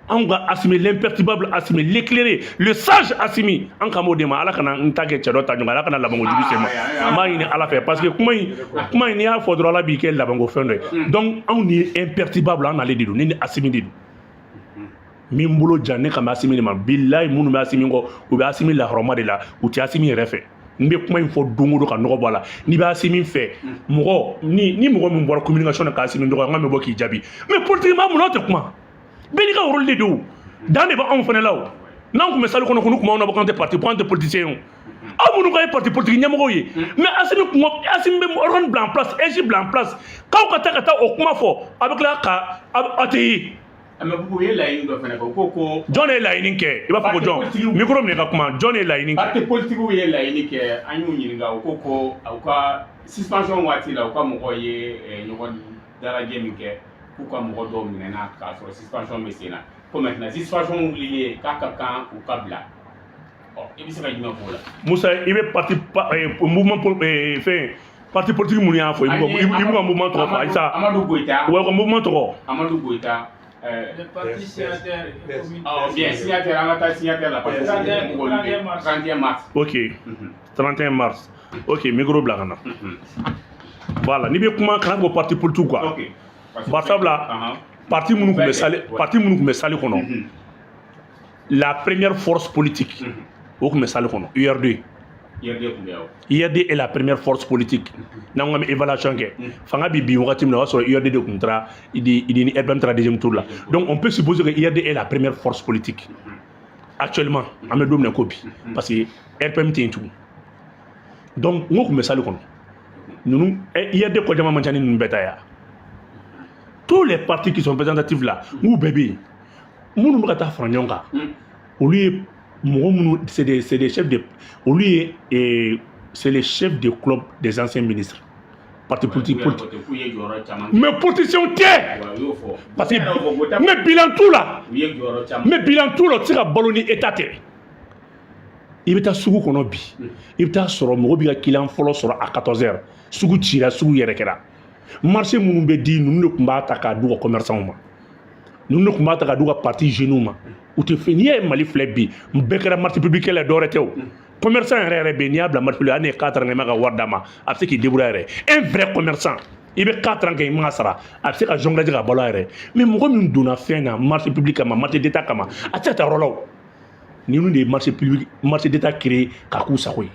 on va assumer l'imperturbable, assumer l'éclairé, le sage Assimi. En kamo dema ala kana ntake chadota nyonga ala kana labango jibisema. Ma ini ala fait parce que comment il y a faudra la biquer labango fendre. Donc on est imperturbable on allait dire ni Assimi dit. Mimbolo jane kama Assimi ma billahi munu ma Assimi ngo ou ba Assimi la roma de la ou ti Assimi refait. Mbe kuma il faut dongo do ka no bala ni ba Assimi fait mogo ni mogo mun bora communication ka Assimi ndo nga me boki jabi mais politiquement mon autre kuma beni ka rôle de do dans les ba on fene law nan ko mesal ko no kuma on ba parti point de politicien amunu ko parti politique nyamo ye mais Assimi kuma Assimi be organ blanc place et blanc place ka ta o kuma fo avec la ka ati mais vous voyez là il doit faire ko John est là il ke il va faut John micro me ka kuma John est là il parti politique vous voyez là il ke anyu nyinga ko ka suspension wati la ko mo ko ye nyoko dara game ke pourquoi mo do minena ka sur suspension mesena ko maintenant suspension oublié ka ou kabla oh et bisa ka jima ko la Moussa il est parti mouvement pour faire parti politique mun ya fo il mouvement trop fa ça Amadou Goïta ouais mouvement trop Amadou Goïta le parti signataire bien signataire on va signataire la partie 31 mars OK 31 mars OK micro blagana voilà ni be kuma kana ko parti politique quoi OK Barsabla parti munu kume sali kono la première force politique o kume sali kono URD est la première force politique na ngam évaluation ke fanga bi wakati mna waso URD de contrat idi ni RPM tra deuxième tour là donc on peut supposer que URD est la première force politique actuellement amedom na kopi parce que RPM tin tout donc ngo kume sali kono nous URD ko jama manchani nbetaya tous les partis qui sont représentatifs là, ou bébé, nous ne pas franyonga. Au lieu, c'est des chefs de, au lieu c'est les chefs de club des anciens ministres, partis politiques. Mais politiciens parce que mais bilan tout là, tu as ballonné étaté. Il va t'assurer qu'on a bi, il va t'assurer qu'on a bi qu'il en follow sur à 14h, sugu tira, sugu yerekera. Marché mun be di nous ne kumba ta ka du commerçant ma nous ne kumba ta ka du parti jeune ma ou te finir mali flebi mbekera marché public la doretew commerçant rebeniable marché public ane 4 ngema ka wardama après qui débrouiller un vrai commerçant il be 4 ans que masara après ka jongla ka balare mais mo min dona fena marché public ma marché d'état kama atata rolo ni nous des marché public marché d'état créé ka ku sakoy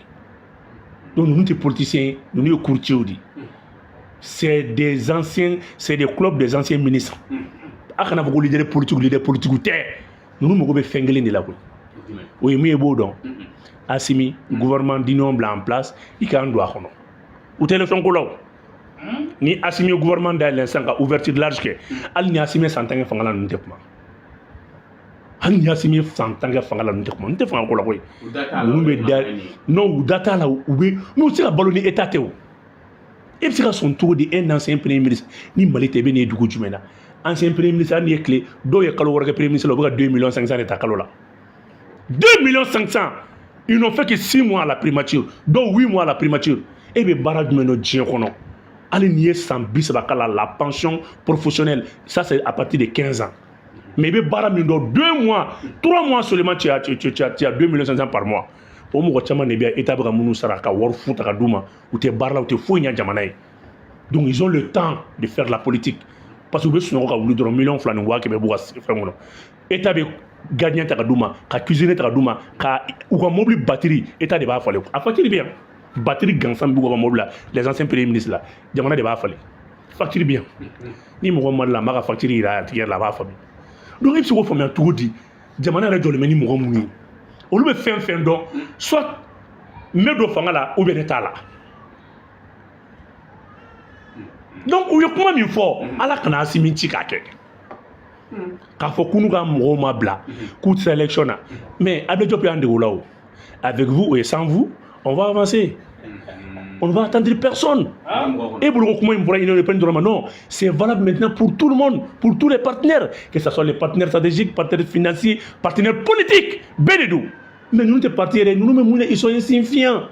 donc nous des politiciens nous des courtiers dit c'est des anciens, c'est des clubs des anciens ministres. Akana beaucoup leader politique nous nous mogo be fengeli de la ko. Oui, mais bon donc. Assimi gouvernement dinon blanc en place, il kan doit kono. Ou téléphone ko law. Ni Assimi gouvernement dans l'instant ka ouverture large que al ni Assimi santanga fangala ndepma. Al ni Assimi santanga fangala ndepma. Nte fanga ko la ko. Nous be non data la ou be nous tira ballonner état teo. Et puis, son tour d'un ancien premier ministre, ni malité béni du coup du mena. Ancien premier ministre, ni clé, d'où est calor que premier ministre, le 2 500 000 est à calola. 2 500 000. Ils n'ont fait que 6 mois à la primature, dont 8 mois à la primature. Et bien, barrage meno djinkono. Allez nier sans bis la pension professionnelle. Ça, c'est à partir de 15 ans. Mais bien, barrage meno 2 mois, 3 mois seulement, tu as 2 500 000 par mois. Au moins, tu as bien établi à Mounou Saraka, Warfout à Douma, ou tu es barla, ou tu es fouillé à Djamanaï. Donc, ils ont le temps de faire la politique. Parce que vous avez des millions de francs, qui sont établi gagnant à Douma, qui cuisiner à Douma, ou qui mobile batterie, état de bas fallu. À facture bien. Batterie gansam, ou mobile, les anciens premiers ministres là, Djamanaï de bas fallu. Facture bien. Ni Mohamed la mara facture, il a tiré la bas fallu. Donc, il faut faire un tour dit, Djamanaï a dit, mais ni Mohamed. On lui fait un donc soit medo fangala ou bien état là donc où est comment il faut ala kana Assimi tika ke ka fo kunu ga mo ma bla coup de sélection mais avec Diop yande wolaw avec vous et sans vous on va avancer on ne va attendre personne et pour comment il pourra une prendre non c'est valable maintenant pour tout le monde pour tous les partenaires que ce soit les partenaires stratégiques partenaires financiers partenaires politiques benedou. Mais nous, les partis, ils sont insignifiants.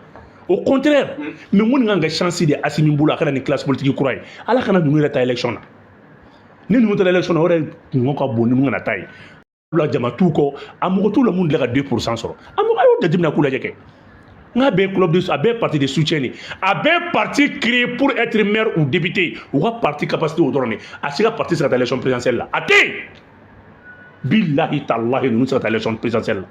Au contraire, mais nous avons une chance de Assimi Mboula à la classe politique. Alors, nous avons une élection. Nous avons une élection, nous avons une élection. la jama tout ko amogo tout le monde la 2% soro amogo ayo de dimna kula jeke nga be club de a be parti de soutien ni a be parti créé pour être maire ou député ou a parti capacité au drone a sika parti sur l'élection présidentielle là até billahi tallahi nous sur l'élection présidentielle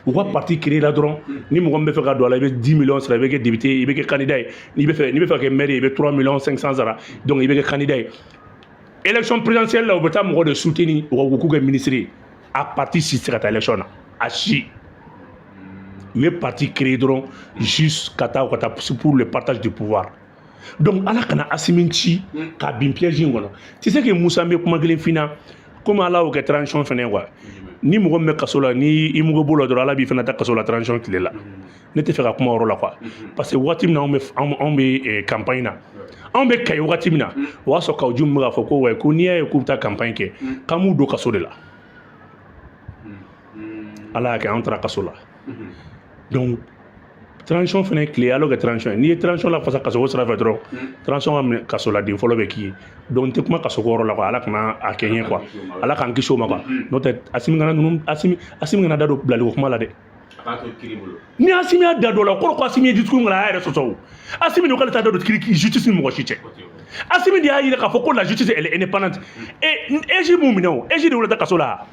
ou a parti créé là drone ni mo gombe fe ka do la be 10 millions sur be député il be candidat ni be fe que maire il be 3 millions 500 zara donc il be candidat élection présidentielle là au beta mo de soutenir ou ko ministre à partir si c'est la élection à chi les partis créés juste pour le partage du pouvoir donc ala kana asiminchi ka bin piège ngono tu sais que Moussa me kuma gele fina comme ala o que transition fene quoi ni mo me kasola ni imugo bolo do ala bi fena ta kasola transition kilela ne te fera kuma orola quoi parce que watim na on be campagne na on be kay watim na wa so ka ujum ga foko wa ko ni ay ko ta campagne ke kamu do kasola la ala ka entra kasola donc transition fene clé alors que transition ni transition la fasa kaso sera fait trop transition am kasola di follow be ki donc te kuma kaso goro la ko ala kana a kenye quoi ala kan ki show ma quoi no te asimi ngana num asimi ngana dado blali ko kuma la de ni asimi dado la ko asimi discours ngala ya so asimi no kala ta dado kiri justice ni mo chiche asimi dia yi ka foko la justice elle est indépendante et j'ai mon mino et j'ai de la kasola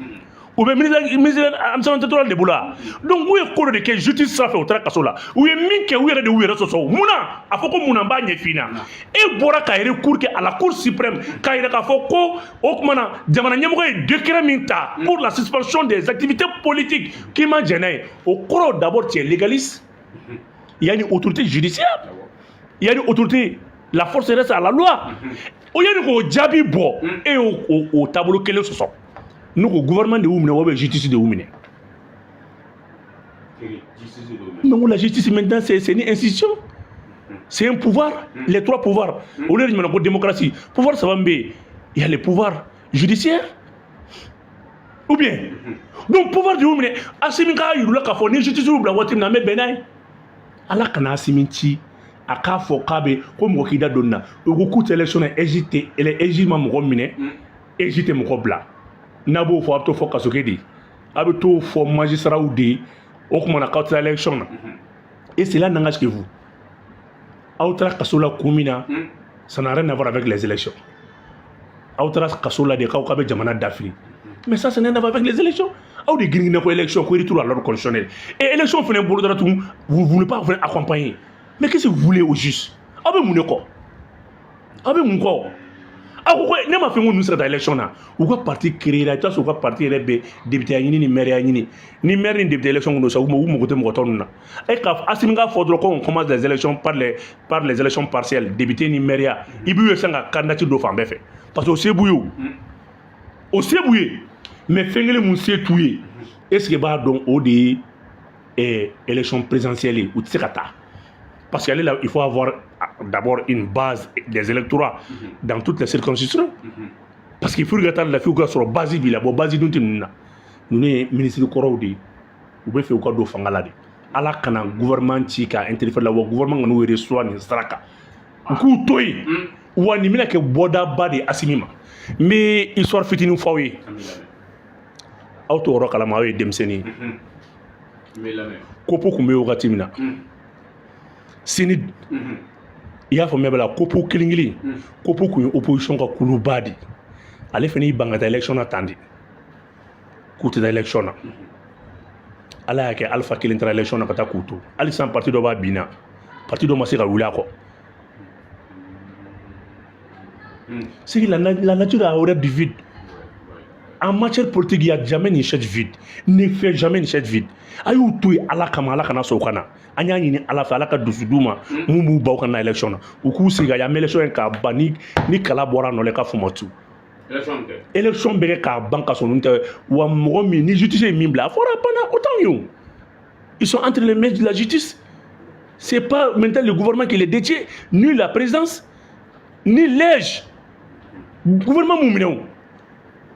ou bien ministre amsan total de boula donc où est de que justice ça fait au tra kasola où est minke où est de où est so muna afoko muna ba nyefina e bora ka ere cour que à la cour suprême ka ere ka foko okmana jamana nyemo ko décret minta pour la suspension des activités politiques qui m'a gêné au cours d'abord tu es légaliste il y a une autorité judiciaire il y a une autorité la force reste à la loi il y a une jabi bo et au tableau que le so nous le gouvernement de Oumine ou la justice de Oumine. Non, la justice maintenant c'est une institution, c'est un pouvoir, les trois pouvoirs. Au lieu de la démocratie, pouvoir ça va il y a le pouvoir judiciaire, ou bien. Donc pouvoir de Oumine, Asimika il a fait une justice ou la voiture n'a même benay. Allah kana Asiminti a ka fo kabe comme Wakida donna. Au coup d'élection hésité, elle est hésité mon Oumine, hésité mon Kobla. Nabo fo abto fo kasokedi abto fo magistrat ou de okumana ka élection et c'est là n'engage que vous autra kasola kumina ça n'a rien à voir avec les élections autra kasola de kaukabe jamana d'Afrique mais ça n'a rien à voir avec les élections ou de green pour élection ko retour à l'ordre constitutionnel et élection fene bolo dara tout vous voulez pas venir accompagner mais qu'est-ce que vous voulez au juste abe muneko abe munko ne m'a fait mon ministre d'élection là ou quoi parti créer là tu vois quoi parti rebe député ni maire ni maire ni député élection no ça ou mo côté mo ton na et ka asiminga faudra qu'on commence les élections par les élections partielles député ni maire ibu sanga candidature do fambe fait parce que au sebouyo mais fengele mun se touyer est-ce que ba donc au de élection présidentielle ou tsekata parce qu'il faut avoir d'abord une base des électorats dans toutes les circonscriptions. Parce qu'il faut regarder la figure sur la base de la base de nous sommes ministre de Koroudi, ou bien fait au cas de Fangalade. À la cana gouvernement qui a interféré la gouvernement nous reçoit ni straka. Coup toi, ou animé que boda bade asimima. Mais histoire fitini fawi. Auto roka la mawe demseni. Kopo kumbe o gatimina. Sini il y a formé la kopo kilingili kopo ku opposition ka kulubadi ale fini bangata election atandi kuti da election ala yake alpha kilintra election na kata kutu ali sans parti do ba bina parti do masika wula ko c'est la nature a horreur du vide. En matière politique, il n'y a jamais une chaise vide. Ne fait jamais une chaise vide. Ayou tout ala kama ala kana sokana. Anya ni ala fa ala ka dusuduma mumu ba kana élection. Uku siga ya élection ka bani ni kala bora no le ka fumatu. Élection bere ka banka sonunte wa momi ni justice mimbla fora pana autant yo. Ils sont entre les mains de la justice. C'est pas maintenant le gouvernement qui les détient, ni la présidence, ni l'EJ. Gouvernement mouminou.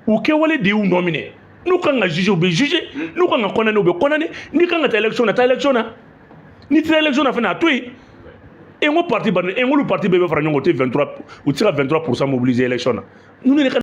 Ou que wale de ou nominé. Nous quand on juge ou be juger, nous quand on condamne ou be condamner, ni quand on ta élection ni ta élection na fait na tout. Et on parti et on le parti be faire 23 ou 23% mobiliser élection. Nous ne